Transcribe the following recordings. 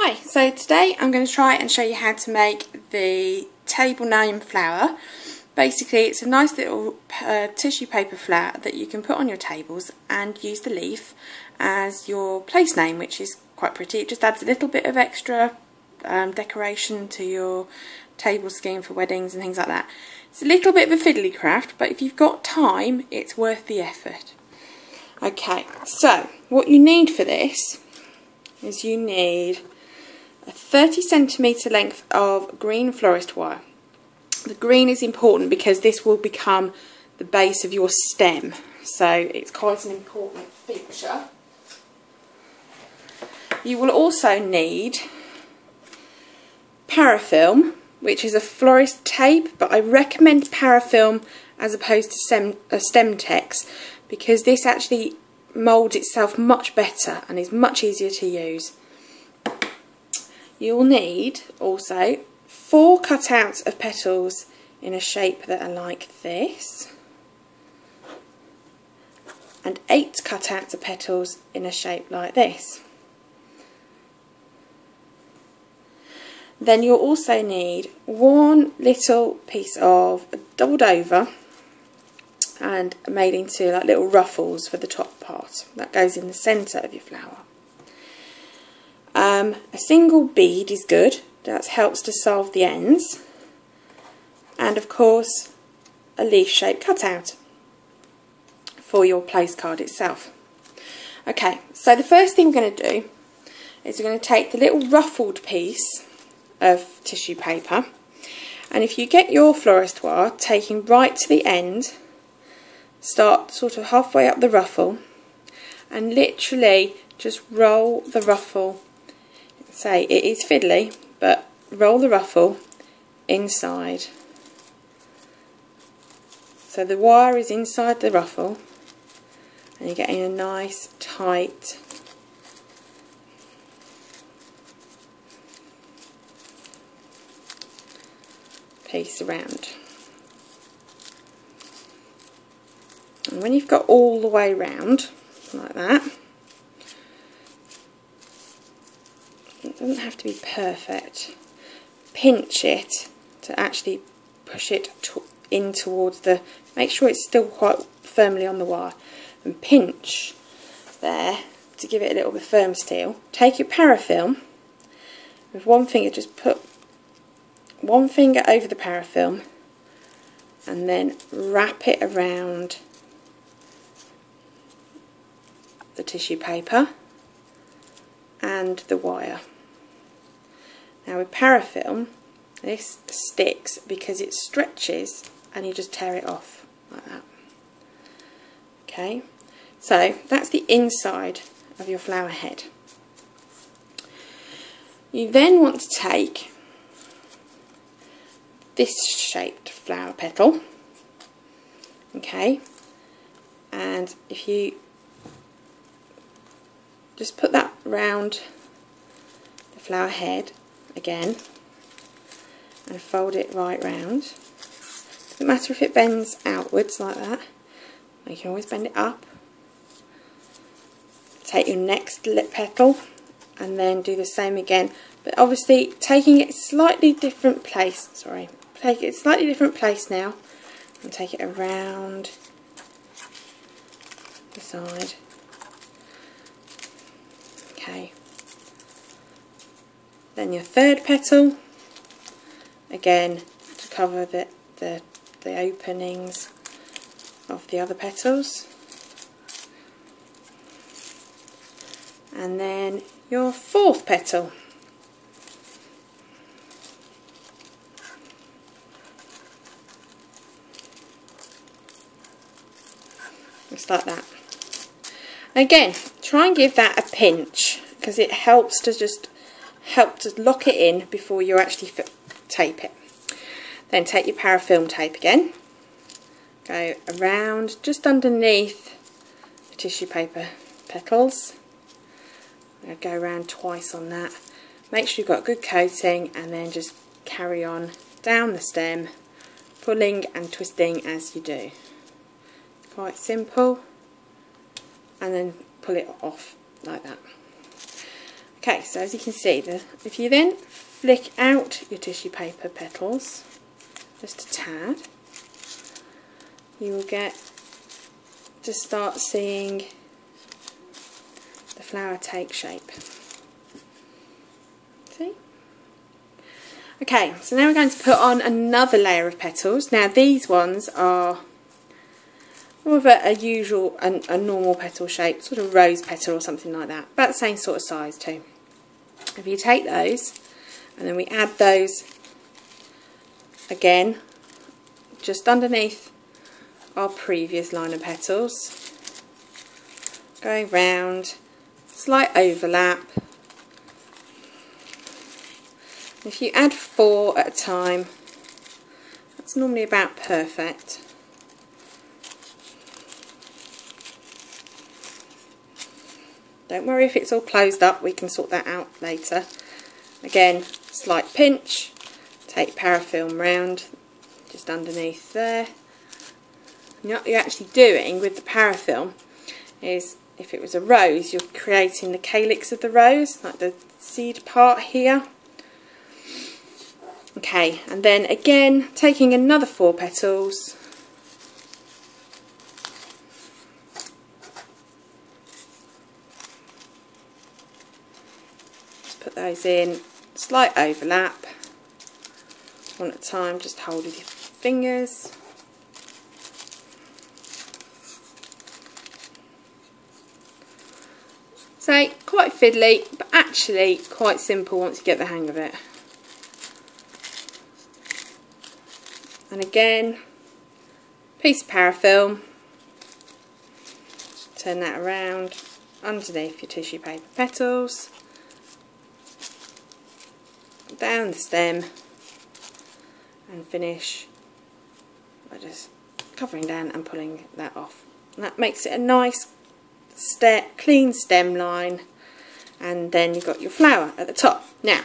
Hi, so today I'm going to try and show you how to make the table name flower. Basically it's a nice little tissue paper flower that you can put on your tables and use the leaf as your place name, which is quite pretty. It just adds a little bit of extra decoration to your table scheme for weddings and things like that. It's a little bit of a fiddly craft, but if you've got time it's worth the effort. Okay, so what you need for this is you need a 30cm length of green florist wire. The green is important because this will become the base of your stem, so it's quite an important feature. You will also need parafilm, which is a florist tape, but I recommend parafilm as opposed to Stemtex because this actually moulds itself much better and is much easier to use. You'll need also 4 cutouts of petals in a shape that are like this, and 8 cutouts of petals in a shape like this. Then you'll also need 1 little piece of doubled over and made into like little ruffles for the top part. That goes in the centre of your flower. A single bead is good, that helps to solve the ends, and of course a leaf shape cutout for your place card itself. Okay, so the first thing we're going to do is we're going to take the little ruffled piece of tissue paper, and if you get your florist wire, taking right to the end, start sort of halfway up the ruffle and literally just roll the ruffle. Say it is fiddly, but roll the ruffle inside. So the wire is inside the ruffle and you're getting a nice tight piece around. And when you've got all the way round like that, it doesn't have to be perfect. Pinch it to actually push it in towards the, make sure it's still quite firmly on the wire, and pinch there to give it a little bit firm steel. Take your parafilm with one finger, just put one finger over the parafilm and then wrap it around the tissue paper and the wire. Now with parafilm, this sticks because it stretches and you just tear it off like that. Okay, so that's the inside of your flower head. You then want to take this shaped flower petal, okay, and if you just put that round the flower head again and fold it right round. Doesn't matter if it bends outwards like that, you can always bend it up. Take your next lip petal and then do the same again, but obviously taking it slightly different place, take it slightly different place now and take it around the side. Okay. Then your third petal, again to cover the openings of the other petals, and then your fourth petal. Just like that. Again, try and give that a pinch because it helps to lock it in before you actually tape it. Then take your parafilm tape again, go around just underneath the tissue paper petals. Go around twice on that. Make sure you've got good coating and then just carry on down the stem, pulling and twisting as you do. Quite simple, and then pull it off like that. Okay, so as you can see, if you then flick out your tissue paper petals, just a tad, you will get to start seeing the flower take shape. See? Okay, so now we're going to put on another layer of petals. Now these ones are more of a normal petal shape, sort of rose petal or something like that, about the same sort of size too. If you take those and then we add those again just underneath our previous line of petals, going round, slight overlap. If you add 4 at a time, that's normally about perfect. Don't worry if it's all closed up, we can sort that out later. Again, slight pinch, take parafilm round, just underneath there. And what you're actually doing with the parafilm is, if it was a rose, you're creating the calyx of the rose, like the seed part here. Okay, and then again, taking another 4 petals, just put those in, slight overlap, one at a time, just hold with your fingers. So, quite fiddly, but actually quite simple once you get the hang of it. And again, piece of parafilm, turn that around underneath your tissue paper petals, down the stem, and finish by just covering down and pulling that off. And that makes it a nice clean stem line, and then you've got your flower at the top. Now,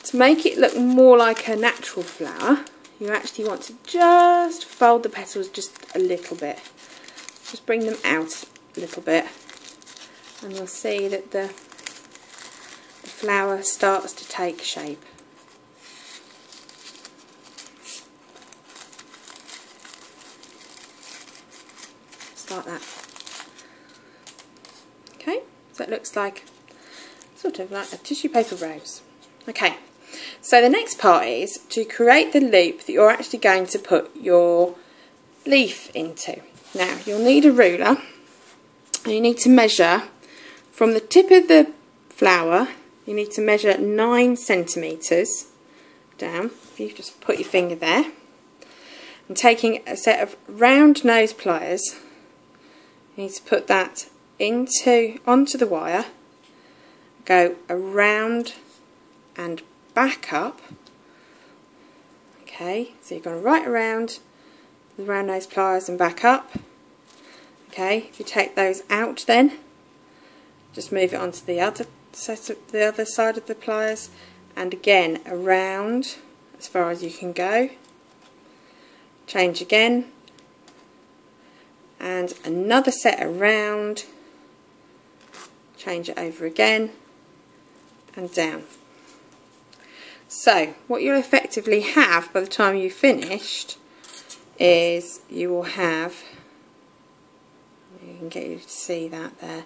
to make it look more like a natural flower, you actually want to just fold the petals just a little bit. Just bring them out a little bit, and you'll see that the flower starts to take shape. Just like that. Okay, so it looks like sort of like a tissue paper rose. Okay. So the next part is to create the loop that you're actually going to put your leaf into. Now you'll need a ruler, and you need to measure from the tip of the flower, you need to measure 9 centimetres down. If you just put your finger there, and taking a set of round nose pliers, you need to put that onto the wire, go around and back up. Okay, so you're going right around the round nose pliers and back up. Okay, if you take those out, then just move it onto the other side of the pliers, and again around as far as you can go. Change again, and another set around. Change it over again and down. So what you'll effectively have by the time you've finished is you will have, you can get you to see that there,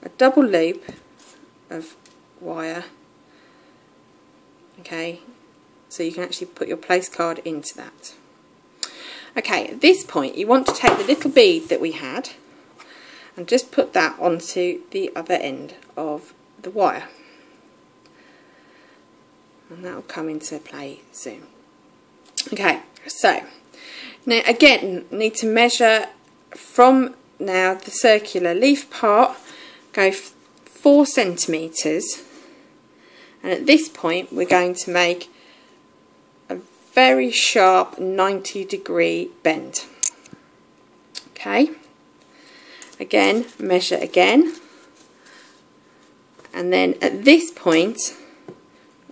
a double loop of wire. Okay, so you can actually put your place card into that. Okay, at this point you want to take the little bead that we had and just put that onto the other end of the wire, and that will come into play soon. Okay, so now again need to measure from now the circular leaf part, go 4 centimetres, and at this point we're going to make a very sharp 90-degree bend. Okay, again measure again, and then at this point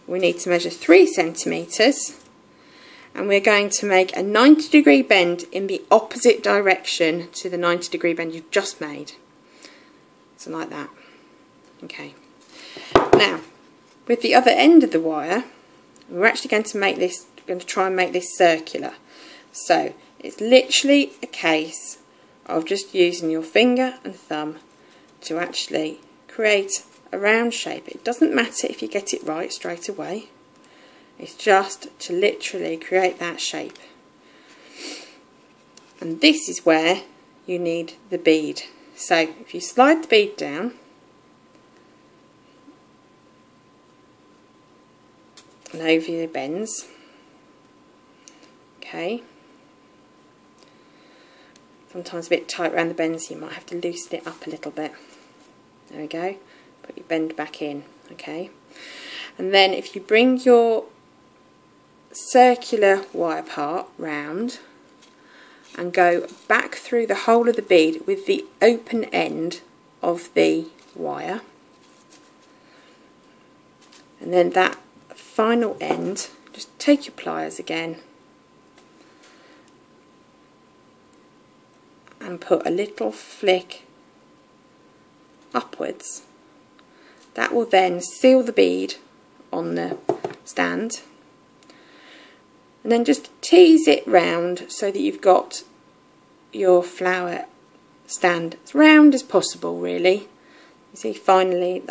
we need to measure 3 centimetres, and we're going to make a 90-degree bend in the opposite direction to the 90-degree bend you've just made. so like that. Okay, now with the other end of the wire, we're actually going to try and make this circular. So it's literally a case of just using your finger and thumb to actually create a round shape. It doesn't matter if you get it right straight away. It's just to literally create that shape. And this is where you need the bead. So if you slide the bead down and over the bends, okay, sometimes a bit tight around the bends, so you might have to loosen it up a little bit. There we go, put your bend back in, okay. And then if you bring your circular wire part round and go back through the whole of the bead with the open end of the wire, and then that final end, just take your pliers again and put a little flick upwards. That will then seal the bead on the stand, and then just tease it round so that you've got your flower stand as round as possible, really. You see, finally,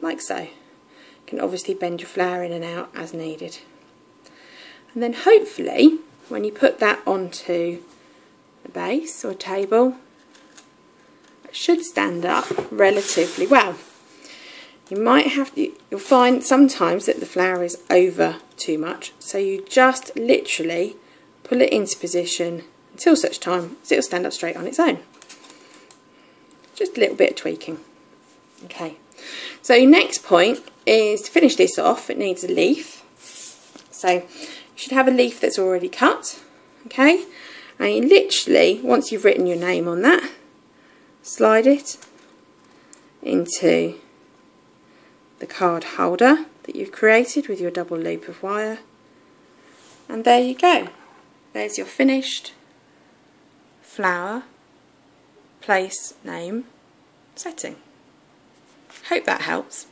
like so. You can obviously bend your flower in and out as needed. And then hopefully when you put that onto a base or a table, it should stand up relatively well. You might have to, you'll find sometimes that the flower is over too much, so you just literally pull it into position until such time as it'll stand up straight on its own. Just a little bit of tweaking. Okay, so your next point is to finish this off. It needs a leaf. So you should have a leaf that's already cut, okay, and you literally, once you've written your name on that, slide it into the card holder that you've created with your double loop of wire, and there you go. There's your finished flower place name setting. Hope that helps.